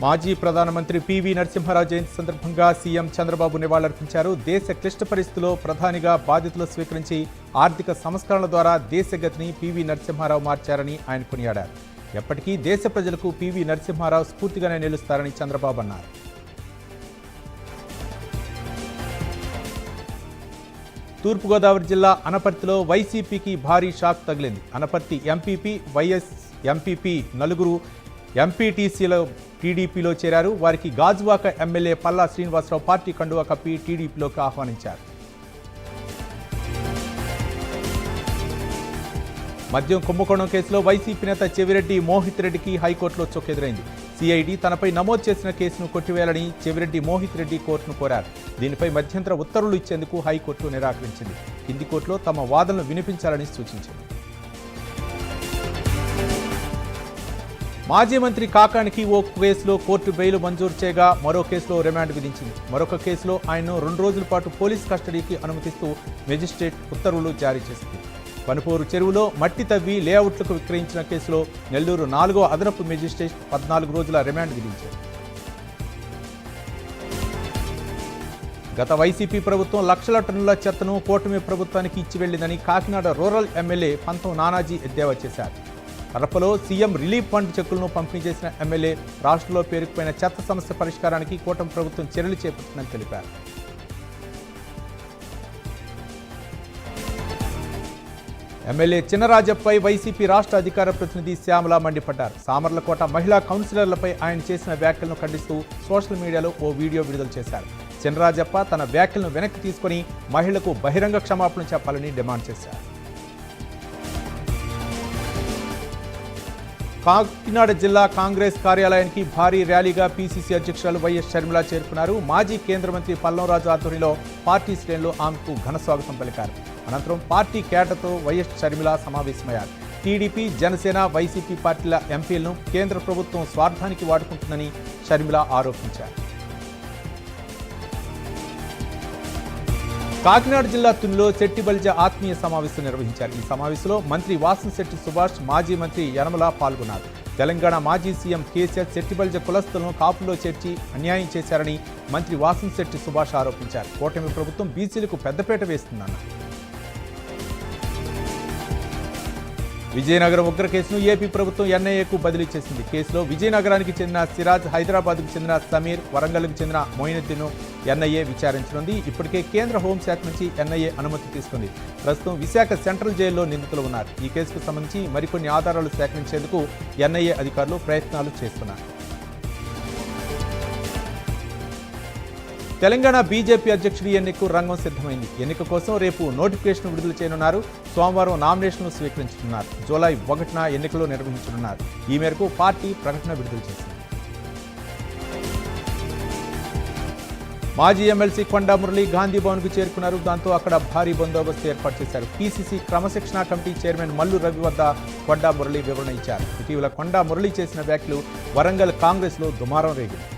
మాజీ ప్రధానమంత్రి పివి నరసింహారావు జయంతి సందర్భంగా సీఎం చంద్రబాబు నివాళులర్పించారు. దేశ క్లిష్ట పరిస్థితుల్లో ప్రధానిగా బాధ్యతలు స్వీకరించి ఆర్థిక సంస్కరణల ద్వారా దేశగతిని పివి నరసింహారావు మార్చారని ఆయన కొనియాడారు. ఎప్పటికీ దేశ ప్రజలకు పివి నరసింహారావు స్ఫూర్తిగానే నిలుస్తారని చంద్రబాబు అన్నారు. తూర్పుగోదావరి జిల్లా అనపర్తిలో వైసీపీకి భారీ షాక్ తగిలింది. అనపర్తి ఎంపీపీ, వైఎస్ ఎంపీపీ నలుగురు ఎంపీటీసీలో టీడీపీలో చేరారు. వారికి గాజువాక ఎమ్మెల్యే పల్లా శ్రీనివాసరావు పార్టీ కండువా కప్పి టీడీపీలోకి ఆహ్వానించారు. మద్యం కుంభకోణం కేసులో వైసీపీ నేత చెవిరెడ్డి మోహిత్ రెడ్డికి హైకోర్టులో చొక్కెదురైంది. సిఐడి తనపై నమోదు చేసిన కేసును కొట్టివేయాలని చెవిరెడ్డి మోహిత్ రెడ్డి కోర్టును కోరారు. దీనిపై మధ్యంతర ఉత్తర్వులు ఇచ్చేందుకు హైకోర్టు నిరాకరించింది. కింది కోర్టులో తమ వాదనలు వినిపించాలని సూచించింది. మాజీ మంత్రి కాకానికి ఓ కేసులో కోర్టు బెయిల్ మంజూరు చేయగా మరో కేసులో రిమాండ్ విధించింది. మరొక కేసులో ఆయన్ను 2 రోజుల పాటు పోలీస్ కస్టడీకి అనుమతిస్తూ మెజిస్ట్రేట్ ఉత్తర్వులు జారీ చేసింది. పనుపూరు చెరువులో మట్టి తవ్వి లేఅవుట్లకు విక్రయించిన కేసులో నెల్లూరు 4వ అదనపు మెజిస్ట్రేట్ 14 రోజుల రిమాండ్ విధించారు. గత వైసీపీ ప్రభుత్వం లక్షల టన్నుల చెత్తను కూటమి ప్రభుత్వానికి ఇచ్చి వెళ్లిందని కాకినాడ రూరల్ ఎమ్మెల్యే పంతం నానాజీ ఎద్దేవా చేశారు. కడపలో సీఎం రిలీఫ్ ఫండ్ చెక్కులను పంపిణీ చేసిన ఎమ్మెల్యే రాష్ట్రంలో పేరుకుపోయిన చెత్త సమస్య పరిష్కారానికి కూటమి ప్రభుత్వం చర్యలు చేపట్టిందని తెలిపారు. ఎమ్మెల్యే చినరాజప్పై వైసీపీ రాష్ట్ర అధికార ప్రతినిధి శ్యామల మండిపడ్డారు. సామర్లకోట మహిళా కౌన్సిలర్లపై ఆయన చేసిన వ్యాఖ్యలను ఖండిస్తూ సోషల్ మీడియాలో ఓ వీడియో విడుదల చేశారు. చినరాజప్ప తన వ్యాఖ్యలను వెనక్కి తీసుకుని మహిళలకు బహిరంగ క్షమాపణ చెప్పాలని డిమాండ్ చేశారు. కాకినాడ జిల్లా కాంగ్రెస్ కార్యాలయానికి భారీ ర్యాలీగా పీసీసీ అధ్యక్షురాలు వైఎస్ షర్మిల చేరుకున్నారు. మాజీ కేంద్ర మంత్రి పల్లంరాజు ఆధ్వర్యంలో పార్టీ శ్రేణులు ఆమెకు ఘన స్వాగతం పలికారు. అనంతరం పార్టీ కేడర్తో వైఎస్ షర్మిల సమావేశమయ్యారు. టీడీపీ, జనసేన, వైసీపీ పార్టీల ఎంపీలను కేంద్ర ప్రభుత్వం స్వార్థానికి వాడుకుంటుందని షర్మిల ఆరోపించారు. కాకినాడ జిల్లా తునిలో శెట్టిబల్జ ఆత్మీయ సమావేశం నిర్వహించారు. ఈ సమావేశంలో మంత్రి వాసంశెట్టి సుభాష్, మాజీ మంత్రి యనమల పాల్గొన్నారు. తెలంగాణ మాజీ సీఎం కేసీఆర్ శెట్టిబల్జ కులస్తులను కాపులో చేర్చి అన్యాయం చేశారని మంత్రి వాసంశెట్టి సుభాష్ ఆరోపించారు. కూటమి ప్రభుత్వం బీసీలకు పెద్దపీట వేస్తుందన్నారు. విజయనగరం ఉగ్ర కేసును ఏపీ ప్రభుత్వం ఎన్ఐఏకు బదిలీ చేసింది. కేసులో విజయనగరానికి చెందిన సిరాజ్, హైదరాబాద్కు చెందిన సమీర్, వరంగల్కు చెందిన మొయినుద్దీన్ను ఎన్ఐఏ విచారించనుంది. ఇప్పటికే కేంద్ర హోంశాఖ నుంచి ఎన్ఐఏ అనుమతి తీసుకుంది. ప్రస్తుతం విశాఖ సెంట్రల్ జైల్లో నిందితులు ఉన్నారు. ఈ కేసుకు సంబంధించి మరికొన్ని ఆధారాలు సేకరించేందుకు ఎన్ఐఏ అధికారులు ప్రయత్నాలు చేస్తున్నారు. తెలంగాణ బీజేపీ అధ్యక్షుడి ఎన్నికకు రంగం సిద్ధమైంది. ఎన్నిక కోసం రేపు నోటిఫికేషన్ విడుదల చేయనున్నారు. సోమవారం నామినేషన్లు స్వీకరించనున్నారు. జూలై 1న ఎన్నికలు నిర్వహించనున్నారు. ఈ మేరకు పార్టీ ప్రకటన విడుదల చేసింది. మాజీ ఎమ్మెల్సీ కొండా మురళి గాంధీ భవన్కు చేరుకున్నారు. దాంతో అక్కడ భారీ బందోబస్తు ఏర్పాటు చేశారు. పీసీసీ క్రమశిక్షణా కమిటీ చైర్మన్ మల్లు రవి వద్ద కొండా మురళి వివరణ ఇచ్చారు. ఇటీవల కొండా మురళి చేసిన వ్యాఖ్యలు వరంగల్ కాంగ్రెస్లో దుమారం రేగింది.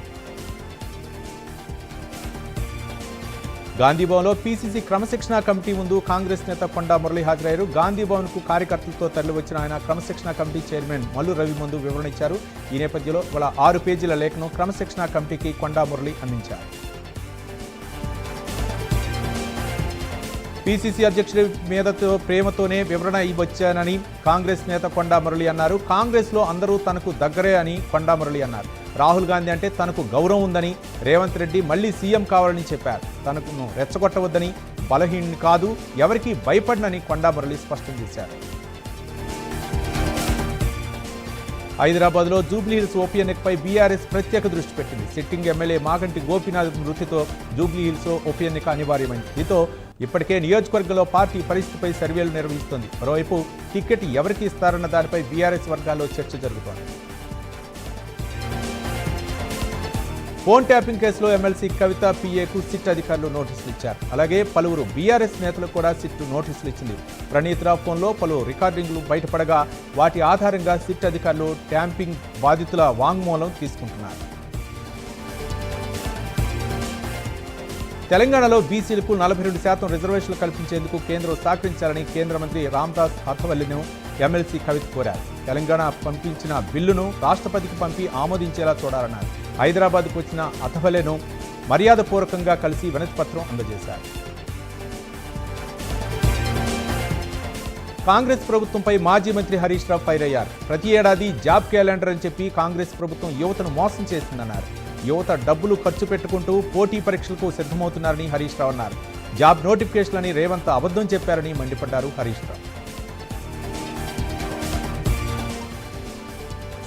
గాంధీభవన్లో పీసీసీ క్రమశిక్షణా కమిటీ ముందు కాంగ్రెస్ నేత కొండా మురళి హాజరయ్యారు. గాంధీభవన్కు కార్యకర్తలతో తరలివచ్చిన ఆయన క్రమశిక్షణా కమిటీ చైర్మన్ మల్లు రవి ముందు వివరణ ఇచ్చారు. ఈ నేపథ్యంలో వాళ్ళ 6 పేజీల లేఖను క్రమశిక్షణా కమిటీకి కొండా మురళి అందించారు. పీసీసీ అధ్యక్షుడి మీదతో ప్రేమతోనే వివరణ ఇవ్వచ్చానని కాంగ్రెస్ నేత కొండా మురళి అన్నారు. కాంగ్రెస్లో అందరూ తనకు దగ్గరే అని కొండా మురళి అన్నారు. రాహుల్ గాంధీ అంటే తనకు గౌరవం ఉందని, రేవంత్ రెడ్డి మళ్లీ సీఎం కావాలని చెప్పారు. తనకు రెచ్చగొట్టవద్దని, బలహీనుని కాదు, ఎవరికి భయపడనని కొండా మురళి స్పష్టం చేశారు. హైదరాబాద్లో జూబ్లీహిల్స్ ఉప ఎన్నికపై బీఆర్ఎస్ ప్రత్యేక దృష్టి పెట్టింది. సిట్టింగ్ ఎమ్మెల్యే మాగంటి గోపీనాథ్ మృతితో జూబ్లీహిల్స్లో ఉప ఎన్నిక అనివార్యమైంది. దీంతో ఇప్పటికే నియోజకవర్గంలో పార్టీ పరిస్థితిపై సర్వేలు నిర్వహిస్తోంది. మరోవైపు టికెట్ ఎవరికి ఇస్తారన్న దానిపై బీఆర్ఎస్ వర్గాల్లో చర్చ జరుగుతోంది. ఫోన్ ట్యాపింగ్ కేసులో ఎమ్మెల్సీ కవిత పిఏకు సిట్ అధికారులు నోటీసులు ఇచ్చారు. అలాగే పలువురు బీఆర్ఎస్ నేతలకు కూడా సిట్ నోటీసులు ఇచ్చింది. ప్రణీత్రావు ఫోన్లో పలు రికార్డింగ్లు బయటపడగా వాటి ఆధారంగా సిట్ అధికారులు ట్యాంపింగ్ బాధితుల వాంగ్మూలం తీసుకుంటున్నారు. తెలంగాణలో బీసీలకు 42% రిజర్వేషన్లు కల్పించేందుకు కేంద్రం సహకరించాలని కేంద్ర మంత్రి రామ్దాస్ అథవల్లిను ఎమ్మెల్సీ కవిత కోరారు. తెలంగాణ పంపించిన బిల్లును రాష్ట్రపతికి పంపి ఆమోదించేలా చూడాలన్నారు. హైదరాబాద్కు వచ్చిన అథవలేను మర్యాదపూర్వకంగా కలిసి వినతిపత్రం అందజేశారు. కాంగ్రెస్ ప్రభుత్వంపై మాజీ మంత్రి హరీష్ రావు ఫైర్ అయ్యారు. ప్రతి ఏడాది జాబ్ క్యాలెండర్ అని చెప్పి కాంగ్రెస్ ప్రభుత్వం యువతను మోసం చేసిందన్నారు. యువత డబ్బులు ఖర్చు పెట్టుకుంటూ పోటీ పరీక్షలకు సిద్ధమవుతున్నారని హరీష్ రావు అన్నారు. జాబ్ నోటిఫికేషన్లని రేవంత్ అబద్ధం చెప్పారని మండిపడ్డారు హరీష్ రావు.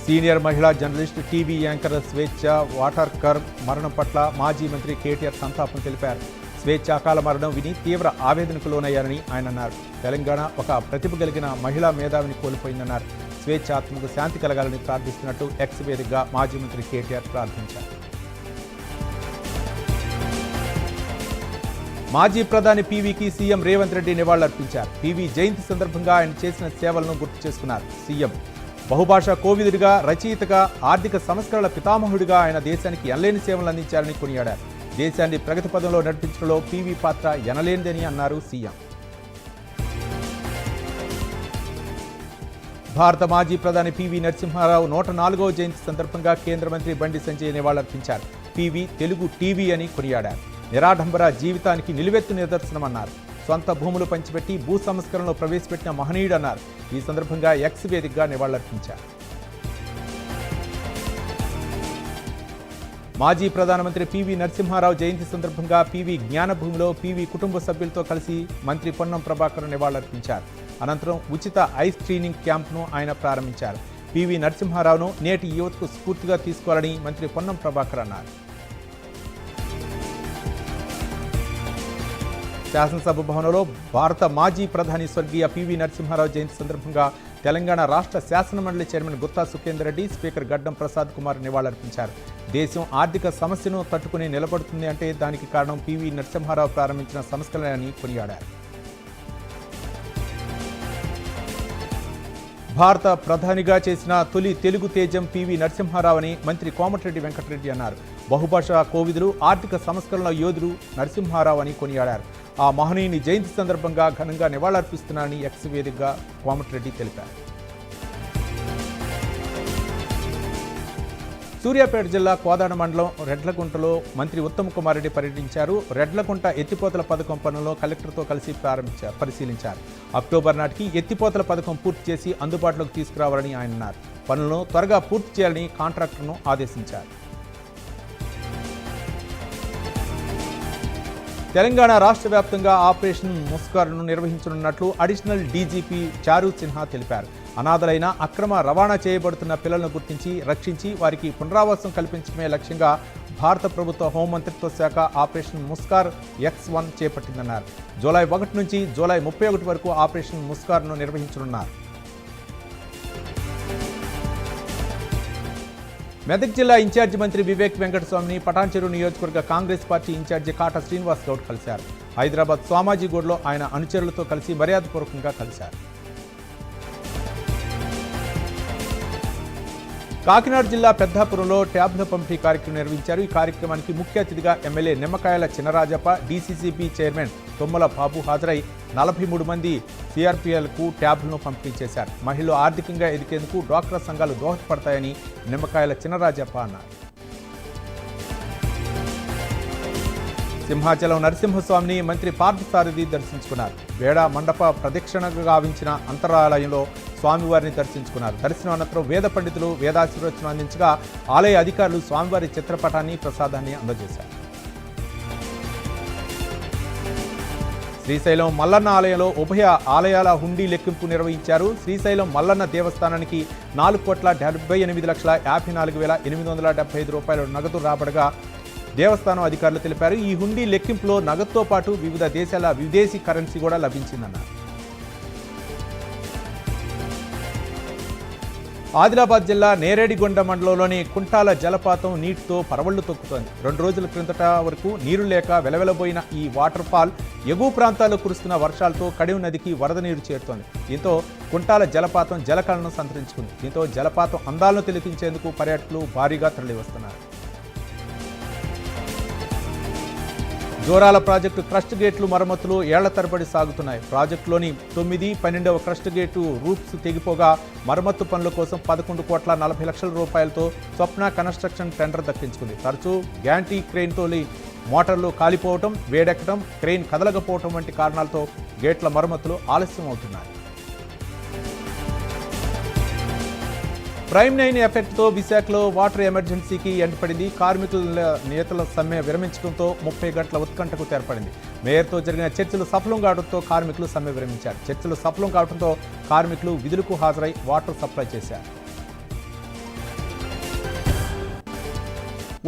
సీనియర్ మహిళా జర్నలిస్ట్ టీవీ యాంకర్ స్వేచ్ఛ వాటర్కర్ మరణం పట్ల మాజీ మంత్రి కేటీఆర్ సంతాపం తెలిపారు. స్వేచ్ఛ అకాల మరణం విని తీవ్ర ఆవేదనకు లోనయ్యారని ఆయన అన్నారు. తెలంగాణ ఒక ప్రతిభ కలిగిన మహిళా మేధావిని కోల్పోయిందన్నారు. స్వేచ్ఛ ఆత్మకు శాంతి కలగాలని ప్రార్థిస్తున్నట్టు ఎక్స్ వేదికగా మాజీ మంత్రి కేటీఆర్ ప్రార్థించారు. మాజీ ప్రధాని పీవీకి సీఎం రేవంత్ రెడ్డి నివాళులర్పించారు. పీవీ జయంతి సందర్భంగా ఆయన చేసిన సేవలను గుర్తు చేసుకున్నారు. సీఎం బహుభాషా కోవిదుడిగా, రచయితగా, ఆర్థిక సంస్కరణల పితామహుడిగా ఆయన దేశానికి ఎనలేని సేవలు అందించారని కొనియాడారు. దేశాన్ని ప్రగతి పదంలో నడిపించడంలో పీవీ పాత్ర ఎనలేనిదని అన్నారు సీఎం. భారత మాజీ ప్రధాని పీవీ నరసింహారావు 104వ జయంతి సందర్భంగా కేంద్ర మంత్రి బండి సంజయ్ నివాళులర్పించారు. పీవీ తెలుగు టీవీ అని కొనియాడారు. నిరాడంబర జీవితానికి నిలువెత్తు నిదర్శనమన్నారు. సొంత భూములు పంచిపెట్టి భూ సంస్కరణలో ప్రవేశపెట్టిన మహనీయుడన్నారు. ఈ సందర్భంగా ఎక్స్ వేదికగా నివాళులర్పించారు. మాజీ ప్రధానమంత్రి పీవీ నరసింహారావు జయంతి సందర్భంగా పీవీ జ్ఞానభూమిలో పీవీ కుటుంబ సభ్యులతో కలిసి మంత్రి పొన్నం ప్రభాకర్ నివాళులర్పించారు. అనంతరం ఉచిత ఐస్ ట్రైనింగ్ క్యాంప్ను ఆయన ప్రారంభించారు. పీవీ నరసింహారావును నేటి యువతకు స్ఫూర్తిగా తీసుకోవాలని మంత్రి పొన్నం ప్రభాకర్ అన్నారు. శాసనసభ భవనంలో భారత మాజీ ప్రధాని స్వర్గీయ పీవీ నరసింహారావు జయంతి సందర్భంగా తెలంగాణ రాష్ట్ర శాసనమండలి చైర్మన్ గుత్తా సుఖేందర్ రెడ్డి, స్పీకర్ గడ్డం ప్రసాద్ కుమార్ నివాళులర్పించారు. దేశం ఆర్థిక సమస్యను తట్టుకుని నిలబడుతుంది అంటే దానికి కారణం పీవీ నరసింహారావు ప్రారంభించిన సంస్కరణలని కొనియాడారు. భారత ప్రధానిగా చేసిన తొలి తెలుగు తేజం పీవీ నరసింహారావు అని మంత్రి కోమటిరెడ్డి వెంకటరెడ్డి అన్నారు. బహుభాషా కోవిదులు, ఆర్థిక సంస్కరణల యోధుడు నరసింహారావు అని కొనియాడారు. ఆ మహనీయుని జయంతి సందర్భంగా ఘనంగా నివాళులర్పిస్తున్నారని ఎక్స్ వేదికగా కోమటిరెడ్డి తెలిపారు. సూర్యాపేట జిల్లా కోదాడ మండలం రెడ్లకుంటలో మంత్రి ఉత్తమ్ కుమార్ రెడ్డి పర్యటించారు. రెడ్లకుంట ఎత్తిపోతల పథకం పనులను కలెక్టర్తో కలిసి పరిశీలించారు. అక్టోబర్ నాటికి ఎత్తిపోతల పథకం పూర్తి చేసి అందుబాటులోకి తీసుకురావాలని ఆయన అన్నారు. పనులను త్వరగా పూర్తి చేయాలని కాంట్రాక్టర్ను ఆదేశించారు. తెలంగాణ రాష్ట్ర వ్యాప్తంగా ఆపరేషన్ ముస్కార్ను నిర్వహించనున్నట్లు అడిషనల్ డీజీపీ చారు సిన్హా తెలిపారు. అనాథలైన, అక్రమ రవాణా చేయబడుతున్న పిల్లలను గుర్తించి రక్షించి వారికి పునరావాసం కల్పించడమే లక్ష్యంగా భారత ప్రభుత్వ హోంమంత్రిత్వ శాఖ ఆపరేషన్ ముస్కార్ X1 చేపట్టిందన్నారు. జూలై 1 నుంచి జూలై 31 వరకు ఆపరేషన్ ముస్కార్ను నిర్వహించనున్నారు. మెదక్ జిల్లా ఇన్ఛార్జి మంత్రి వివేక్ వెంకటస్వామిని పటాన్చెరు నియోజకవర్గ కాంగ్రెస్ పార్టీ ఇన్ఛార్జి కాటా శ్రీనివాస్ గౌడ్ కలిశారు. హైదరాబాద్ స్వామాజీగూడలో ఆయన అనుచరులతో కలిసి మర్యాదపూర్వకంగా కలిశారు. కాకినాడ జిల్లా పెద్దాపురంలో ట్యాబ్ల పంపిణీ కార్యక్రమం నిర్వహించారు. ఈ కార్యక్రమానికి ముఖ్య అతిథిగా MLA Nimmakayala Chinarajappa, DCCB chairman Tummala బాబు హాజరై 43 మంది సిఆర్పీఎల్కు ట్యాబ్లను పంపిణీ చేశారు. మహిళలు ఆర్థికంగా ఎదిగేందుకు డ్వాక్రా సంఘాలు దోహదపడతాయని నిమ్మకాయల చినరాజప్ప అన్నారు. సింహాచలం నరసింహస్వామిని మంత్రి పార్థసారథి దర్శించుకున్నారు. వేడ మండప ప్రదక్షిణగా గావించిన అంతరాలయంలో స్వామివారిని దర్శించుకున్నారు. దర్శనం అనంతరం వేద పండితులు వేదాశీర్వచనం అందించగా ఆలయ అధికారులు స్వామివారి చిత్రపటాన్ని, ప్రసాదాన్ని అందజేశారు. శ్రీశైలం మల్లన్న ఆలయంలో ఉభయ ఆలయాల హుండీ లెక్కింపు నిర్వహించారు. శ్రీశైలం మల్లన్న దేవస్థానానికి 4,78,54,875 రూపాయల నగదు రాబడగా దేవస్థానం అధికారులు తెలిపారు. ఈ హుండీ లెక్కింపులో నగదుతో పాటు వివిధ దేశాల విదేశీ కరెన్సీ కూడా లభించిందన్నారు. ఆదిలాబాద్ జిల్లా నేరేడిగొండ మండలంలోని కుంటాల జలపాతం నీటితో పరవళ్లు తొక్కుతోంది. 2 రోజుల క్రిందట వరకు నీరు లేక వెలవెలబోయిన ఈ వాటర్ ఫాల్ ఎగువ ప్రాంతాల్లో కురుస్తున్న వర్షాలతో కడియం నదికి వరద నీరు చేరుతోంది. దీంతో కుంటాల జలపాతం జలకళను సంతరించుకుంది. దీంతో జలపాతం అందాలను తిలకించేందుకు పర్యాటకులు భారీగా తరలివస్తున్నారు. జోరాల ప్రాజెక్టు క్రస్ట్ గేట్లు మరమ్మతులు ఏళ్ల తరబడి సాగుతున్నాయి. ప్రాజెక్టులోని 9, 12వ క్రస్ట్ గేటు రూప్స్ తెగిపోగా మరమ్మత్తు పనుల కోసం 11,40,00,000 రూపాయలతో స్వప్న కన్స్ట్రక్షన్ టెండర్ దక్కించుకుంది. తరచూ గ్యాంటీ క్రెయిన్తోలి మోటార్లు కాలిపోవటం, వేడెక్కడం, క్రెయిన్ కదలకపోవటం వంటి కారణాలతో గేట్ల మరమ్మతులు ఆలస్యం అవుతున్నాయి. ప్రైమ్ 9 ఎఫెక్ట్తో విశాఖలో వాటర్ ఎమర్జెన్సీకి ఎండపడింది. కార్మికుల నేతల సమ్మె విరమించడంతో 30 గంటల ఉత్కంఠకు తెరపడింది. మేయర్తో జరిగిన చర్చలు సఫలం కావడంతో కార్మికులు సమ్మె విరమించారు. చర్చలు సఫలం కావడంతో కార్మికులు విధులకు హాజరై వాటర్ సప్లై చేశారు.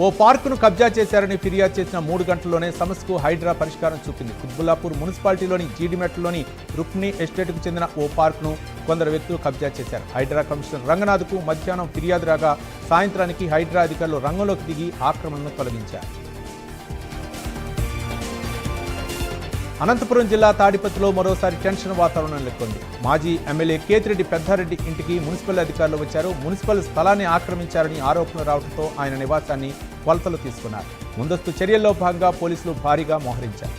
ఓ పార్కును కబ్జా చేశారని ఫిర్యాదు చేసిన 3 గంటల్లోనే సమస్యకు హైడ్రా పరిష్కారం చూపింది. కుత్బుల్లాపూర్ మున్సిపాలిటీలోని జీడిమెట్లలోని రుక్మిణి ఎస్టేట్కు చెందిన ఓ పార్కును కొందరు వ్యక్తులు కబ్జా చేశారు. హైడ్రా కమిషనర్ రంగనాథ్కు మధ్యాహ్నం ఫిర్యాదు రాగా సాయంత్రానికి హైడ్రా అధికారులు రంగంలోకి దిగి ఆక్రమణను తొలగించారు. అనంతపురం జిల్లా తాడిపత్రిలో మరోసారి టెన్షన్ వాతావరణం నెలకొంది. మాజీ ఎమ్మెల్యే కేతిరెడ్డి పెద్దారెడ్డి ఇంటికి మున్సిపల్ అధికారులు వచ్చారు. మున్సిపల్ స్థలాన్ని ఆక్రమించారని ఆరోపణలు రావడంతో ఆయన నివాసాన్ని కొలతలు తీసుకున్నారు. ముందస్తు చర్యల్లో భాగంగా పోలీసులు భారీగా మోహరించారు.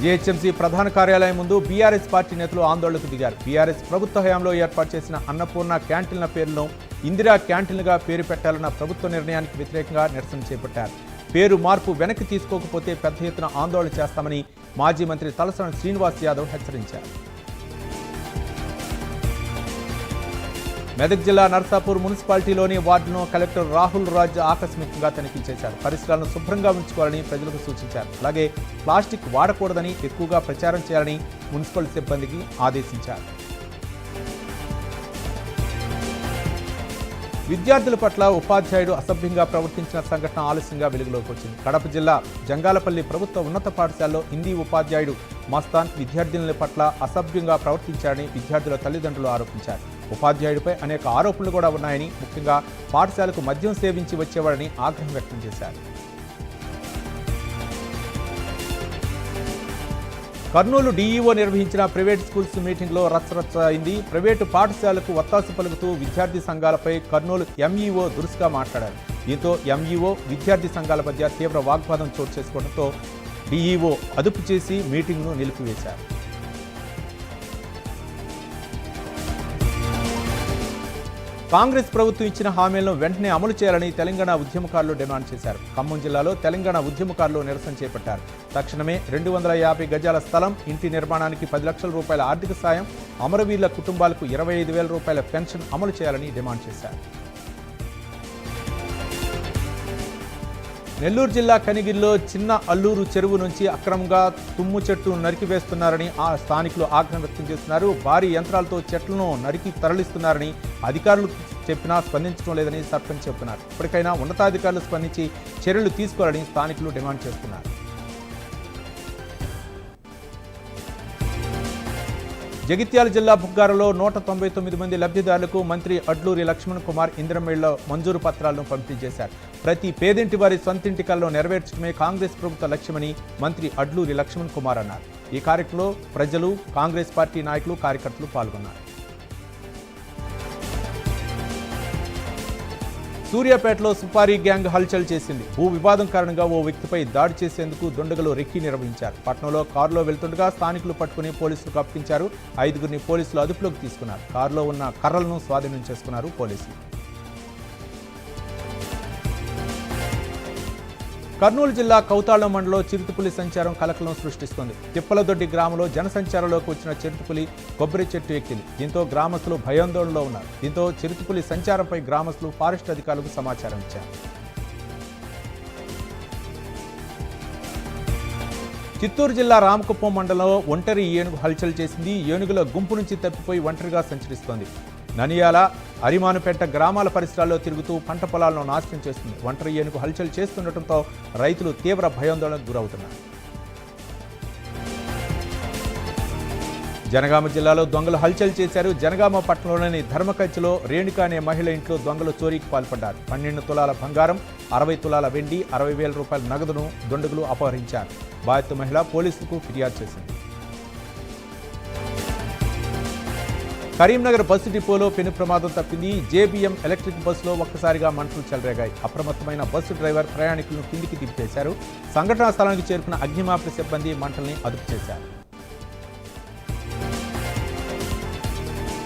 జీహెచ్ఎంసీ ప్రధాన కార్యాలయం ముందు బీఆర్ఎస్ పార్టీ నేతలు ఆందోళనకు దిగారు. బీఆర్ఎస్ ప్రభుత్వ హయాంలో ఏర్పాటు చేసిన అన్నపూర్ణ క్యాంటీన్ల పేరును ఇందిరా క్యాంటీన్లుగా పేరు పెట్టాలన్న ప్రభుత్వ నిర్ణయానికి వ్యతిరేకంగా నిరసన చేపట్టారు. పేరు మార్పు వెనక్కి తీసుకోకపోతే పెద్ద ఎత్తున ఆందోళన చేస్తామని మాజీ మంత్రి తలసాని శ్రీనివాస్ యాదవ్ హెచ్చరించారు. మెదక్ జిల్లా నర్సాపూర్ మున్సిపాలిటీలోని వార్డును కలెక్టర్ రాహుల్ రాజ్ ఆకస్మికంగా తనిఖీ చేశారు. పరిసరాలను శుభ్రంగా ఉంచుకోవాలని ప్రజలకు సూచించారు. అలాగే ప్లాస్టిక్ వాడకూడదని ఎక్కువగా ప్రచారం చేయాలని మున్సిపల్ సిబ్బందికి ఆదేశించారు. విద్యార్థుల పట్ల ఉపాధ్యాయుడు అసభ్యంగా ప్రవర్తించిన సంఘటన ఆలస్యంగా వెలుగులోకి వచ్చింది. కడప జిల్లా జంగాలపల్లి ప్రభుత్వ ఉన్నత పాఠశాలలో హిందీ ఉపాధ్యాయుడు మస్తాన్ విద్యార్థినుల పట్ల అసభ్యంగా ప్రవర్తించారని విద్యార్థుల తల్లిదండ్రులు ఆరోపించారు. ఉపాధ్యాయుడిపై అనేక ఆరోపణలు కూడా ఉన్నాయని, ముఖ్యంగా పాఠశాలకు మద్యం సేవించి వచ్చేవాడని ఆగ్రహం వ్యక్తం చేశారు. కర్నూలు డీఈఓ నిర్వహించిన ప్రైవేట్ స్కూల్స్ మీటింగ్లో రచ్చరచ్చ అయింది. ప్రైవేటు పాఠశాలకు వత్తాసు పలుకుతూ విద్యార్థి సంఘాలపై కర్నూలు ఎంఈఓ దురుసుగా మాట్లాడారు. దీంతో ఎంఈఓ విద్యార్థి సంఘాల మధ్య తీవ్ర వాగ్వాదం చోటు చేసుకోవడంతో డీఈఓ అదుపు చేసి మీటింగ్ను నిలిపివేశారు. కాంగ్రెస్ ప్రభుత్వం ఇచ్చిన హామీలను వెంటనే అమలు చేయాలని తెలంగాణ ఉద్యమకారులు డిమాండ్ చేశారు. ఖమ్మం జిల్లాలో తెలంగాణ ఉద్యమకారులు నిరసన చేపట్టారు. తక్షణమే 250 గజాల స్థలం, ఇంటి నిర్మాణానికి 10 లక్షల రూపాయల ఆర్థిక సాయం, అమరవీరుల కుటుంబాలకు 25,000 రూపాయల పెన్షన్ అమలు చేయాలని డిమాండ్ చేశారు. నెల్లూరు జిల్లా కనిగిరిలో చిన్న అల్లూరు చెరువు నుంచి అక్రమంగా తుమ్ము చెట్టు నరికివేస్తున్నారని ఆ స్థానికులు ఆగ్రహం వ్యక్తం చేస్తున్నారు. భారీ యంత్రాలతో చెట్లను నరికి తరలిస్తున్నారని అధికారులు చెప్పినా స్పందించడం లేదని సర్పంచ్ చెబుతున్నారు. ఇప్పటికైనా ఉన్నతాధికారులు స్పందించి చర్యలు తీసుకోవాలని స్థానికులు డిమాండ్ చేస్తున్నారు. జగిత్యాల జిల్లా బుగ్గారలో 199 మంది లబ్ధిదారులకు మంత్రి అడ్లూరి లక్ష్మణ్ కుమార్ ఇందిరమిళ్ల మంజూరు పత్రాలను పంపిణీ చేశారు. ప్రతి పేదింటి వారి సొంతింటి కలను నెరవేర్చడమే కాంగ్రెస్ ప్రభుత్వ లక్ష్యమని మంత్రి అడ్లూరి లక్ష్మణ్ కుమార్ అన్నారు. ఈ కార్యక్రమంలో ప్రజలు, కాంగ్రెస్ పార్టీ నాయకులు, కార్యకర్తలు పాల్గొన్నారు. సూర్యాపేటలో సుపారీ గ్యాంగ్ హల్చల్ చేసింది. భూ వివాదం కారణంగా ఓ వ్యక్తిపై దాడి చేసేందుకు దుండగులు రెక్కీ నిర్వహించారు. పట్నంలో కారులో వెళ్తుండగా స్థానికులు పట్టుకుని పోలీసులకు అప్పగించారు. 5గురిని పోలీసులు అదుపులోకి తీసుకున్నారు. కారులో ఉన్న కర్రలను స్వాధీనం చేసుకున్నారు పోలీసులు. కర్నూలు జిల్లా కౌతాళం మండలంలో చిరుతపులి సంచారం కలకలం సృష్టిస్తోంది. తిప్పలదొడ్డి గ్రామంలో జనసంచారంలోకి వచ్చిన చిరుతపులి కొబ్బరి చెట్టు ఎక్కింది. దీంతో గ్రామస్తులు భయాందోళనలో ఉన్నారు. దీంతో చిరుతపులి సంచారంపై గ్రామస్తులు ఫారెస్ట్ అధికారులకు సమాచారం ఇచ్చారు. చిత్తూరు జిల్లా రామకుప్పం మండలంలో ఒంటరి ఏనుగు హల్చల్ చేసింది. ఏనుగుల గుంపు నుంచి తప్పిపోయి ఒంటరిగా సంచరిస్తోంది. ననియాల, అరిమానుపేట గ్రామాల పరిసరాల్లో తిరుగుతూ పంట పొలాలను నాశనం చేస్తుంది. ఒంటరి ఏనుగు హల్చల్ చేస్తుండటంతో రైతులు తీవ్ర భయాందోళనకు గురవుతున్నారు. జనగామ జిల్లాలో దొంగలు హల్చల్ చేశారు. జనగామ పట్టణంలోని ధర్మకంచిలో రేణుక అనే మహిళ ఇంట్లో దొంగలు చోరీకి పాల్పడ్డారు. 12 తులాల బంగారం, 60 తులాల వెండి, 60,000 రూపాయల నగదును దుండగులు అపహరించారు. బాధిత మహిళ పోలీసులకు ఫిర్యాదు చేసింది. కరీంనగర్ బస్సు డిపోలో పెను ప్రమాదం తప్పింది. జేబీఎం ఎలక్ట్రిక్ బస్సులో ఒక్కసారిగా మంటలు చెలరేగాయి. అప్రమత్తమైన బస్సు డ్రైవర్ ప్రయాణికులను కిందికి దింపేశారు. సంఘటనా స్థలానికి చేరుకున్న అగ్నిమాపక సిబ్బంది మంటల్ని అదుపు చేశారు.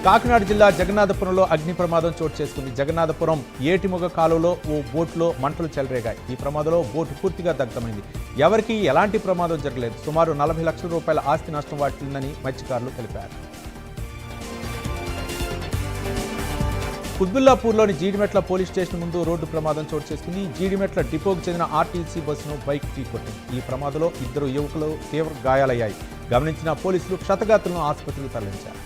కాకినాడ జిల్లా జగన్నాథపురంలో అగ్ని ప్రమాదం చోటు చేసుకుంది. జగన్నాథపురం ఏటిమొగ కాలువలో ఓ బోట్లో మంటలు చెలరేగాయి. ఈ ప్రమాదంలో బోటు పూర్తిగా దగ్ధమైంది. ఎవరికీ ఎలాంటి ప్రమాదం జరగలేదు. సుమారు 40 లక్షల రూపాయల ఆస్తి నష్టం వాటిల్లిందని మత్స్యకారులు తెలిపారు. కుత్బుల్లాపూర్లోని జీడిమెట్ల పోలీస్ స్టేషన్ ముందు రోడ్డు ప్రమాదం చోటు చేసుకుంది. జీడిమెట్ల డిపోకు చెందిన ఆర్టీసీ బస్సును బైక్ ఢీకొట్టింది. ఈ ప్రమాదంలో 2 యువకులు తీవ్ర గాయాలయ్యాయి. గమనించిన పోలీసులు క్షతగాత్రులను ఆసుపత్రికి తరలించారు.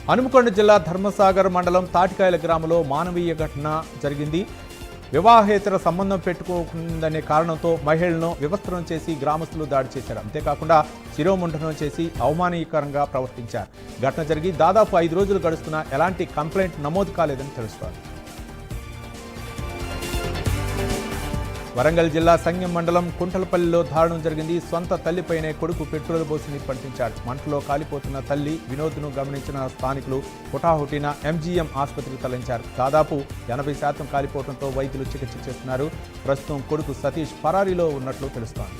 హనుమకొండ జిల్లా ధర్మసాగర్ మండలం తాటికాయల గ్రామంలో మానవీయ ఘటన జరిగింది. వివాహేతర సంబంధం పెట్టుకోకుందనే కారణంతో మహిళలను వివస్త్రం చేసి గ్రామస్తులు దాడి చేశారు. అంతేకాకుండా శిరోముండనం చేసి అవమానీకరంగా ప్రవర్తించారు. ఘటన జరిగి దాదాపు 5 రోజులు గడుస్తున్నా ఎలాంటి కంప్లైంట్ నమోదు కాలేదని తెలుస్తోంది. వరంగల్ జిల్లా సంగెం మండలం కుంటలపల్లిలో దారుణం జరిగింది. సొంత తల్లిపైనే కొడుకు పెట్రోల్ పోసి నిప్పంటించాడు. మంటలో కాలిపోతున్న తల్లి వినోద్ను గమనించిన స్థానికులు హుటాహుటిన ఎంజీఎం ఆసుపత్రికి తరలించారు. దాదాపు 80% కాలిపోవడంతో వైద్యులు చికిత్స చేస్తున్నారు. ప్రస్తుతం కొడుకు సతీష్ పరారీలో ఉన్నట్లు తెలుస్తోంది.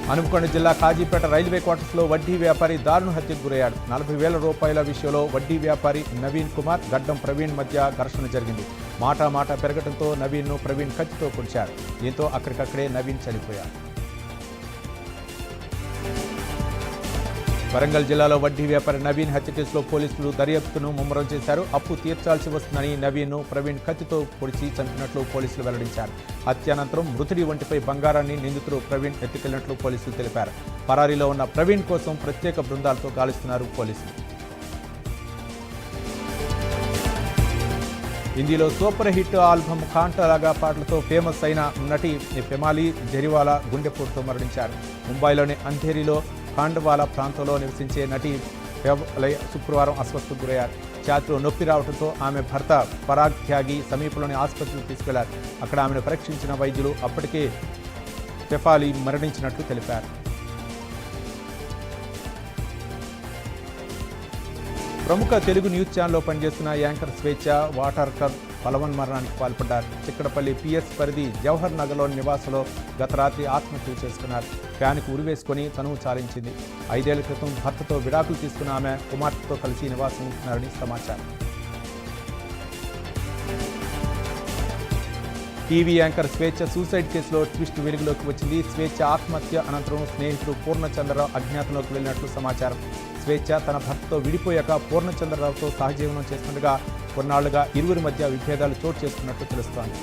హనుమకొండ జిల్లా కాజీపేట రైల్వే క్వార్టర్స్లో వడ్డీ వ్యాపారి దారుణ హత్యకు గురయ్యాడు. 40,000 రూపాయల విషయంలో వడ్డీ వ్యాపారి నవీన్ కుమార్, గడ్డం ప్రవీణ్ మధ్య ఘర్షణ జరిగింది. మాట పెరగడంతో నవీన్ను ప్రవీణ్ కత్తితో పొడిచారు. దీంతో అక్కడికక్కడే నవీన్ చనిపోయాడు. వరంగల్ జిల్లాలో వడ్డీ వ్యాపారి నవీన్ హత్య కేసులో పోలీసులు దర్యాప్తును ముమ్మరం చేశారు. అప్పు తీర్చాల్సి వస్తుందని నవీన్ను ప్రవీణ్ కత్తితో పొడిచి చంపినట్లు పోలీసులు వెల్లడించారు. హత్యానంతరం మృతుడి ఒంటిపై బంగారాన్ని నిందితుడు ప్రవీణ్ ఎత్తుకెళ్లినట్లు పోలీసులు తెలిపారు. పరారీలో ఉన్న ప్రవీణ్ కోసం ప్రత్యేక బృందాలతో గాలిస్తున్నారు పోలీసులు. హిందీలో సూపర్ హిట్ ఆల్బమ్ కాంటాలాగా పాటలతో ఫేమస్ అయిన నటి ఫెమాలి జెరివాలా గుండెపోటుతో మరణించారు. ముంబైలోని అంధేరిలో ఖాండవాలా ప్రాంతంలో నివసించే నటి శుక్రవారం అస్వస్థకు గురయ్యారు. ఛాతీలో నొప్పి రావడంతో ఆమె భర్త పరాగ్ త్యాగి సమీపంలోని ఆసుపత్రికి తీసుకెళ్లారు. అక్కడ ఆమెను పరీక్షించిన వైద్యులు అప్పటికే ఫెఫాలి మరణించినట్లు తెలిపారు. ప్రముఖ తెలుగు న్యూస్ ఛానల్లో పనిచేస్తున్న యాంకర్ స్వేచ్ఛ వాటార్కర్ బలవన్మరణానికి పాల్పడ్డారు. చిక్కడపల్లి పిఎస్ పరిధి జవహర్ నగర్లోని నివాసంలో గత రాత్రి ఆత్మహత్య చేసుకున్నారు. ఫ్యాన్కు ఉరివేసుకొని తనువు చాలించింది. 5 ఏళ్ల క్రితం భర్తతో విడాకులు తీసుకున్న ఆమె కుమార్తెతో కలిసి నివాసం ఉంటున్నారని సమాచారం. టీవీ యాంకర్ స్వేచ్ఛ సూసైడ్ కేసులో ట్విస్ట్ వెలుగులోకి వచ్చింది. స్వేచ్ఛ ఆత్మహత్య అనంతరం స్నేహితుడు పూర్ణచంద్రరావు అజ్ఞాతంలోకి వెళ్ళినట్లు సమాచారం. స్వేచ్ఛ తన భర్తతో విడిపోయాక పూర్ణచంద్రరావుతో సహజీవనం చేస్తుండగా కొన్నాళ్లుగా ఇరువురి మధ్య విభేదాలు చోటు చేసుకున్నట్లు తెలుస్తోంది.